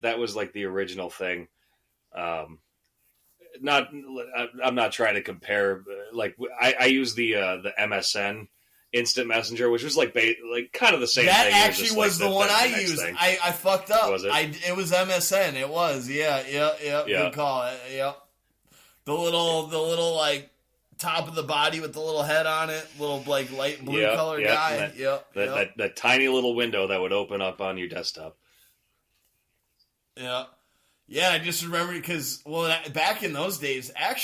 that was like the original thing. Not, I'm not trying to compare. Like I use the MSN Instant Messenger, which was like kind of the same that thing. That actually just was like the one I next used. thing. I fucked up. Was it? It was MSN. It was. Yeah. Good call. Yep. The little like top of the body with the little head on it, little like light blue color guy. That tiny little window that would open up on your desktop. Yeah. Yeah, I just remember because, back in those days, I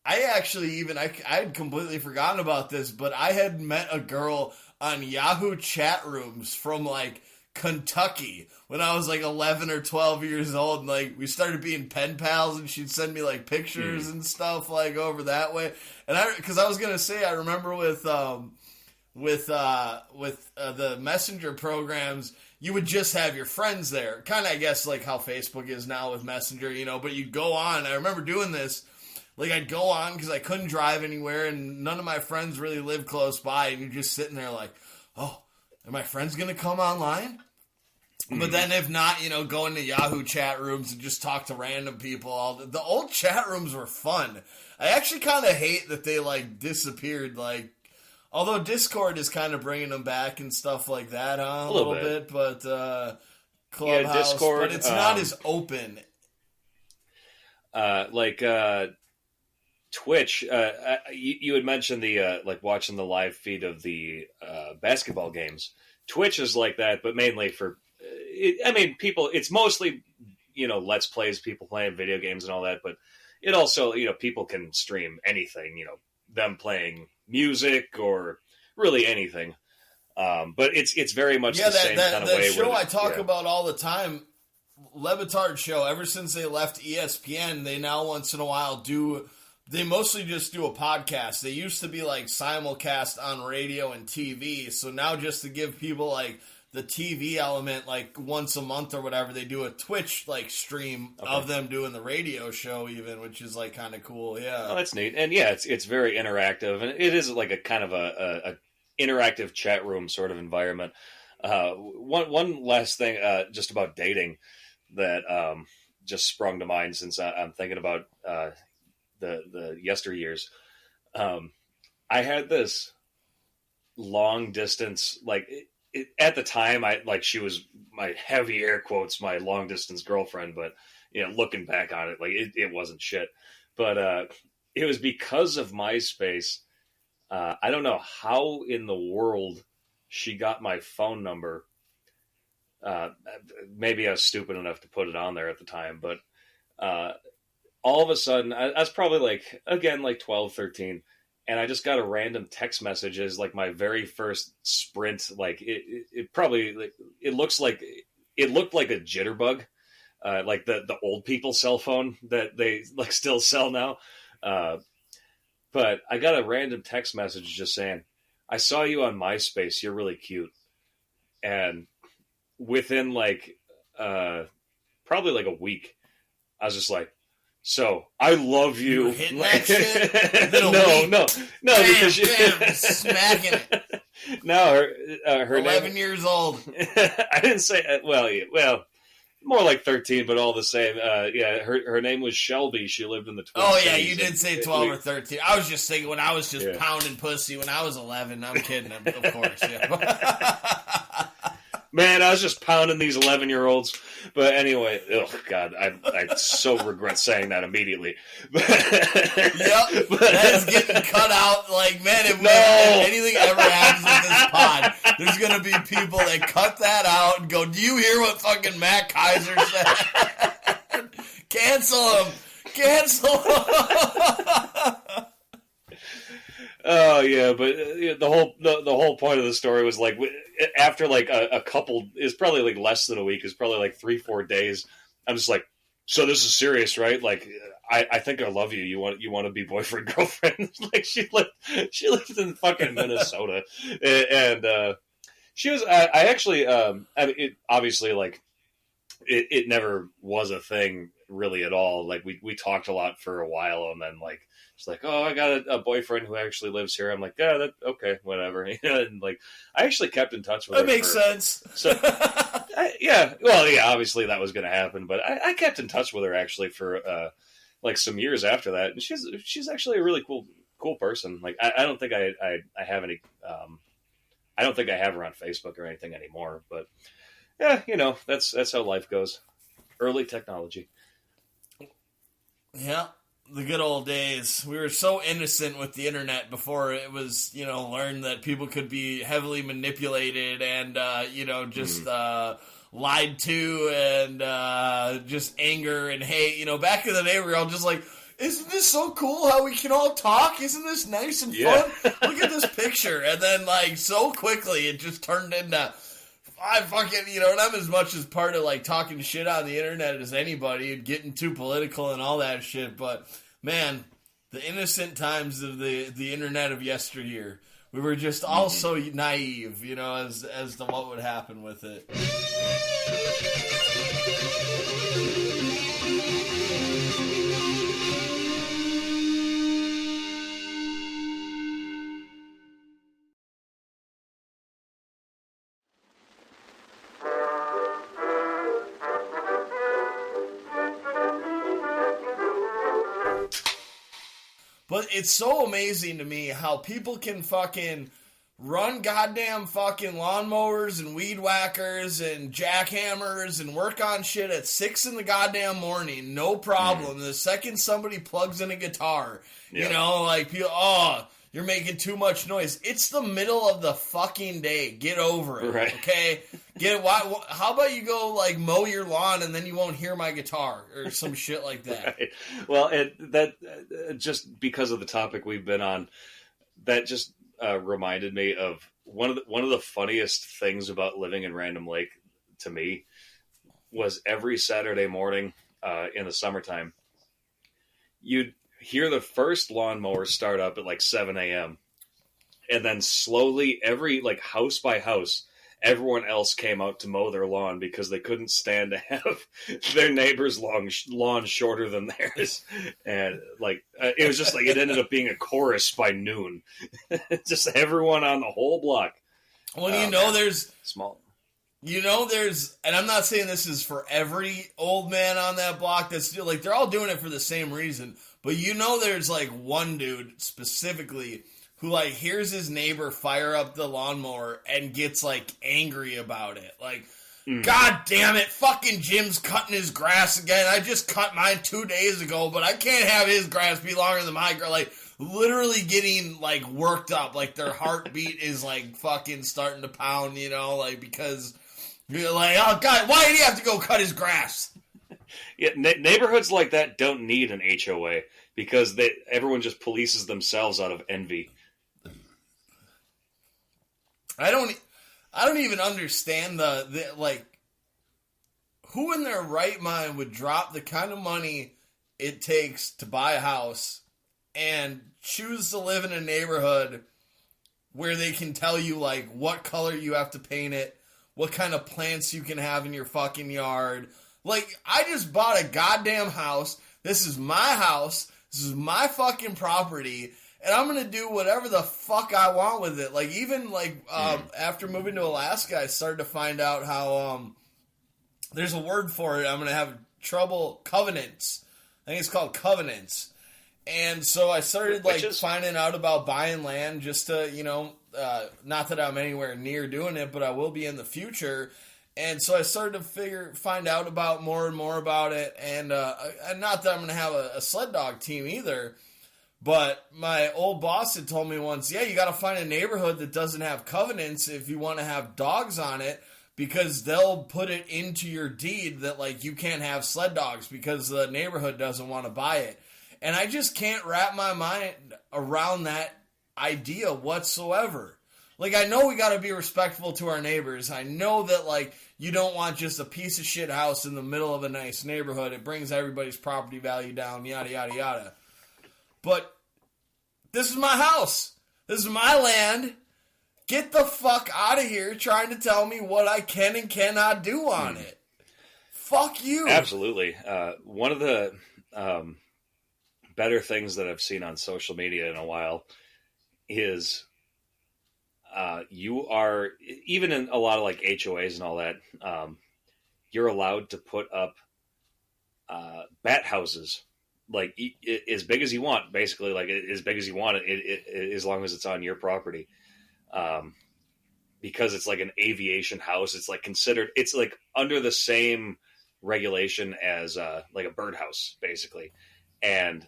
had completely forgotten about this, but I had met a girl on Yahoo chat rooms from, like, Kentucky when I was, like, 11 or 12 years old, and, like, we started being pen pals, and she'd send me, like, pictures and stuff, like, over that way. And because I was going to say, I remember with the messenger programs, you would just have your friends there. Kind of, I guess, like how Facebook is now with Messenger, but you'd go on. I remember doing this. Like, I'd go on because I couldn't drive anywhere, and none of my friends really lived close by, and you're just sitting there like, oh, are my friends going to come online? But then if not, go into Yahoo chat rooms and just talk to random people. The old chat rooms were fun. I actually kind of hate that they, like, disappeared, like, although Discord is kind of bringing them back and stuff like that, huh? A little bit, but Clubhouse, Discord, but it's not as open. Twitch, you had mentioned the like watching the live feed of the basketball games. Twitch is like that, but mainly for, people. It's mostly Let's Plays, people playing video games and all that, but it also people can stream anything. Them playing music or really anything. But it's very much the same kind of way. The show I talk about all the time, Levitard show, ever since they left ESPN, they now once in a while they mostly just do a podcast. They used to be like simulcast on radio and TV. So now just to give people like the TV element, like once a month or whatever, they do a Twitch like stream of them doing the radio show even, which is like kind of cool. Yeah. Oh, that's neat. And yeah, it's very interactive, and it is like a kind of a interactive chat room sort of environment. One last thing, just about dating that just sprung to mind since I'm thinking about the yesteryears. I had this long distance, like at the time, she was my heavy air quotes, my long distance girlfriend, but looking back on it, like it wasn't shit. But it was because of MySpace. I don't know how in the world she got my phone number. Maybe I was stupid enough to put it on there at the time, but all of a sudden, I was probably like 12, 13, and I just got a random text message as like my very first Sprint. Like it probably, like, it looked like a jitterbug, like the old people cell phone that they like still sell now. But I got a random text message just saying, "I saw you on MySpace. You're really cute." And within probably like a week, I was just like, "So I love you." Hitting that shit? No, bam, because bam, smacking it. No, her 11 years old. I didn't say well, more like 13, but all the same. Her name was Shelby. She lived in the Twin Oh yeah, Cities, you did say 12 or 13. I was just thinking when I was just pounding pussy when I was 11. I'm kidding, of course. Yeah. Man, I was just pounding these 11-year-olds. But anyway, oh God, I so regret saying that immediately. Yep, that is getting cut out. Like, man, if anything ever happens with this pod, there's going to be people that cut that out and go, "Do you hear what fucking Matt Kaiser said?" Cancel him. Oh yeah, but the whole point of the story was like after like a couple is probably like less than a week, is probably like 3-4 days. I'm just like, so this is serious, right? Like I think I love you. You want to be boyfriend girlfriend? Like she lived in fucking Minnesota, and she was. I actually it obviously like it never was a thing really at all. Like we talked a lot for a while, and then like. It's like, oh, I got a boyfriend who actually lives here. I'm like, yeah, okay, whatever. And like, I actually kept in touch with her. That makes sense. So, Obviously that was going to happen, but I kept in touch with her actually for like some years after that, and she's actually a really cool person. Like I don't think I have any. I don't think I have her on Facebook or anything anymore, but yeah, that's how life goes. Early technology. Yeah, the good old days. We were so innocent with the internet before it was, learned that people could be heavily manipulated and, lied to and just anger and hate. Back in the day, we were all just like, isn't this so cool how we can all talk? Isn't this nice and fun? Look at this picture. And then, so quickly, it just turned into... I fucking, and I'm as much as part of, talking shit on the internet as anybody and getting too political and all that shit, but, man, the innocent times of the internet of yesteryear, we were just all so naive, as to what would happen with it. But it's so amazing to me how people can fucking run goddamn fucking lawnmowers and weed whackers and jackhammers and work on shit at 6 in the goddamn morning, no problem. The second somebody plugs in a guitar, people, you're making too much noise. It's the middle of the fucking day. Get over it, right. Okay? How about you go, mow your lawn and then you won't hear my guitar or some shit like that. Right. Well, that just because of the topic we've been on, that just reminded me of one of the funniest things about living in Random Lake to me was every Saturday morning in the summertime, you'd hear the first lawnmower start up at 7 a.m. And then slowly, every house by house, everyone else came out to mow their lawn because they couldn't stand to have their neighbor's lawn shorter than theirs. And it was just it ended up being a chorus by noon. Just everyone on the whole block. Well, there's small. There's, and I'm not saying this is for every old man on that block that's still, they're all doing it for the same reason. But there's one dude specifically who hears his neighbor fire up the lawnmower and gets angry about it. God damn it, fucking Jim's cutting his grass again. I just cut mine 2 days ago, but I can't have his grass be longer than my grass. Literally getting worked up. Their heartbeat is fucking starting to pound, because you're oh God, why did he have to go cut his grass? Yeah, neighborhoods like that don't need an HOA because everyone just polices themselves out of envy. I don't even understand the who in their right mind would drop the kind of money it takes to buy a house and choose to live in a neighborhood where they can tell you what color you have to paint it, what kind of plants you can have in your fucking yard. I just bought a goddamn house. This is my house. This is my fucking property. And I'm going to do whatever the fuck I want with it. After moving to Alaska, I started to find out how, there's a word for it. I'm going to have trouble. Covenants. I think it's called covenants. And so I started, finding out about buying land just to, not that I'm anywhere near doing it, but I will be in the future. And so I started to find out about more and more about it. And not that I'm going to have a sled dog team either. But my old boss had told me once, you got to find a neighborhood that doesn't have covenants if you want to have dogs on it, because they'll put it into your deed that you can't have sled dogs because the neighborhood doesn't want to buy it. And I just can't wrap my mind around that idea whatsoever. I know we got to be respectful to our neighbors. I know that, you don't want just a piece of shit house in the middle of a nice neighborhood. It brings everybody's property value down, yada, yada, yada. But this is my house. This is my land. Get the fuck out of here trying to tell me what I can and cannot do on it. Fuck you. Absolutely. One of the better things that I've seen on social media in a while is you are, even in a lot of HOAs and all that, you're allowed to put up bat houses, like as big as you want, basically, like as big as you want it, as long as it's on your property. Because it's like an aviation house, it's like considered, it's like under the same regulation as like a birdhouse, basically. And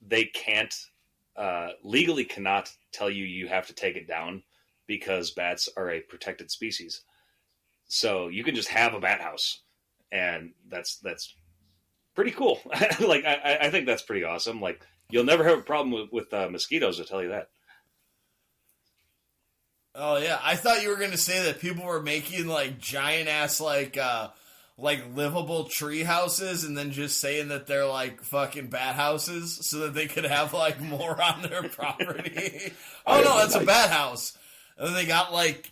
they can't legally cannot tell you have to take it down because bats are a protected species. So you can just have a bat house, and that's pretty cool. Like I think that's pretty awesome. Like you'll never have a problem with mosquitoes, I'll tell you that. Oh yeah, I thought you were gonna say that people were making like giant ass like livable tree houses, and then just saying that they're like fucking bat houses, so that they could have like more on their property. Oh no, that's a bat house. And then they got like,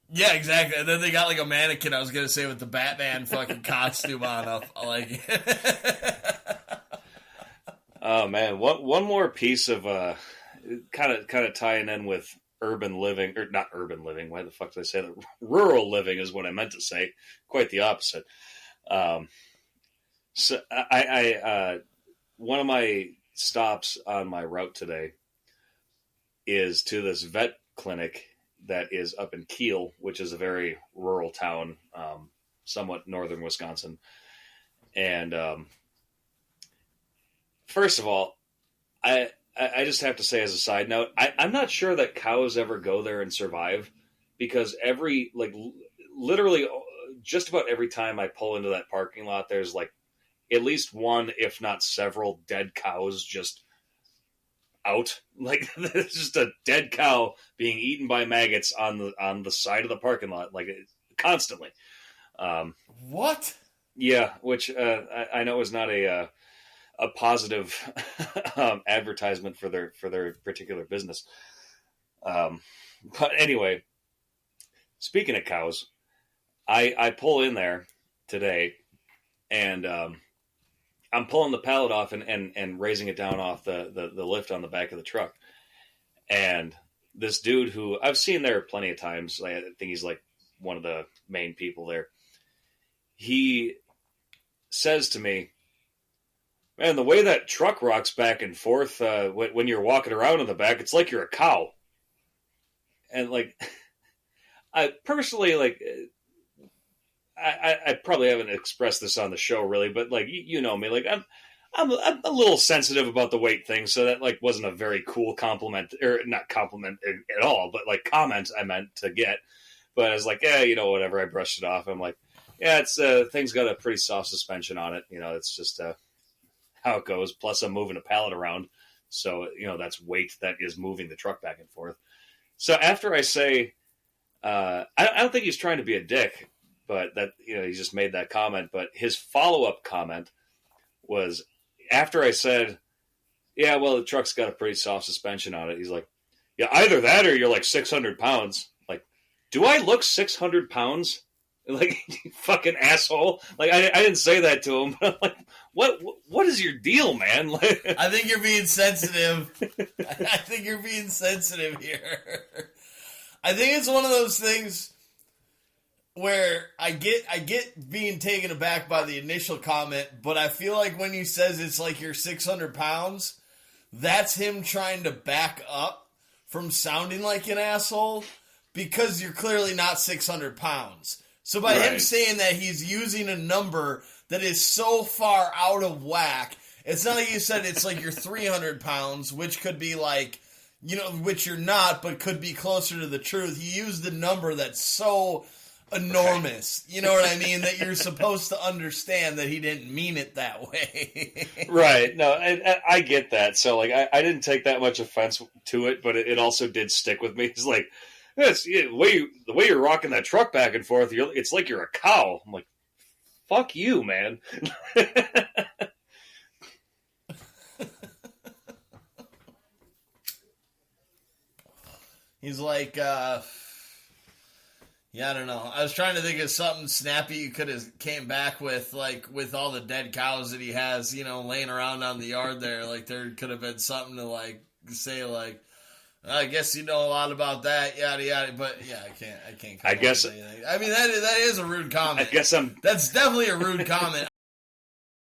yeah, exactly. And then they got like a mannequin, I was gonna say, with the Batman fucking costume on. Like, oh man, one more piece of kind of tying in with urban living, or not urban living. Why the fuck did I say that? Rural living is what I meant to say. Quite the opposite. So I one of my stops on my route today is to this vet clinic that is up in Kiel, which is a very rural town, somewhat northern Wisconsin. And first of all, I just have to say, as a side note, I'm not sure that cows ever go there and survive, because literally just about every time I pull into that parking lot, there's like at least one, if not several, dead cows just out. Like there's just a dead cow being eaten by maggots on the side of the parking lot, like constantly. What? Yeah, which I know is not a positive advertisement for their particular business. But anyway, speaking of cows, I pull in there today, and I'm pulling the pallet off and raising it down off the lift on the back of the truck. And this dude, who I've seen there plenty of times, I think he's like one of the main people there, he says to me, "Man, the way that truck rocks back and forth when you're walking around in the back, it's like you're a cow." And like, I personally, like, I probably haven't expressed this on the show really, but like, you know me, like I'm a little sensitive about the weight thing, so that like wasn't a very cool compliment, or not compliment at all, but like comment I meant to get. But I was like, yeah, you know, whatever. I brushed it off. I'm like, yeah, it's thing's got a pretty soft suspension on it. You know, it's just how it goes. Plus, I'm moving a pallet around, so you know that's weight that is moving the truck back and forth. So after I say, I don't think he's trying to be a dick, but that, you know, he just made that comment. But his follow-up comment was after I said, "Yeah, well, the truck's got a pretty soft suspension on it." He's like, "Yeah, either that or you're like 600 pounds." Like, do I look 600 pounds? Like, you fucking asshole. Like, I didn't say that to him, but I'm like, what is your deal, man? Like, I think you're being sensitive. I think you're being sensitive here. I think it's one of those things where I get being taken aback by the initial comment, but I feel like when he says it's like you're 600 pounds, that's him trying to back up from sounding like an asshole, because you're clearly not 600 pounds. So by him saying that he's using a number that is so far out of whack, it's not like you said it's like you're 300 pounds, which could be like, you know, which you're not, but could be closer to the truth. He used a number that's so enormous, you know what I mean, that you're supposed to understand that he didn't mean it that way. Right. No, I get that. So, like, I didn't take that much offense to it, but it also did stick with me. It's like, the way you're rocking that truck back and forth, it's like you're a cow. I'm like, fuck you, man. He's like, yeah, I don't know. I was trying to think of something snappy you could have came back with, like, with all the dead cows that he has, you know, laying around on the yard there. Like, there could have been something to, like, say, like, I guess you know a lot about that, yada yada. But yeah, I can't. I guess. I mean, that is a rude comment. I guess That's definitely a rude comment.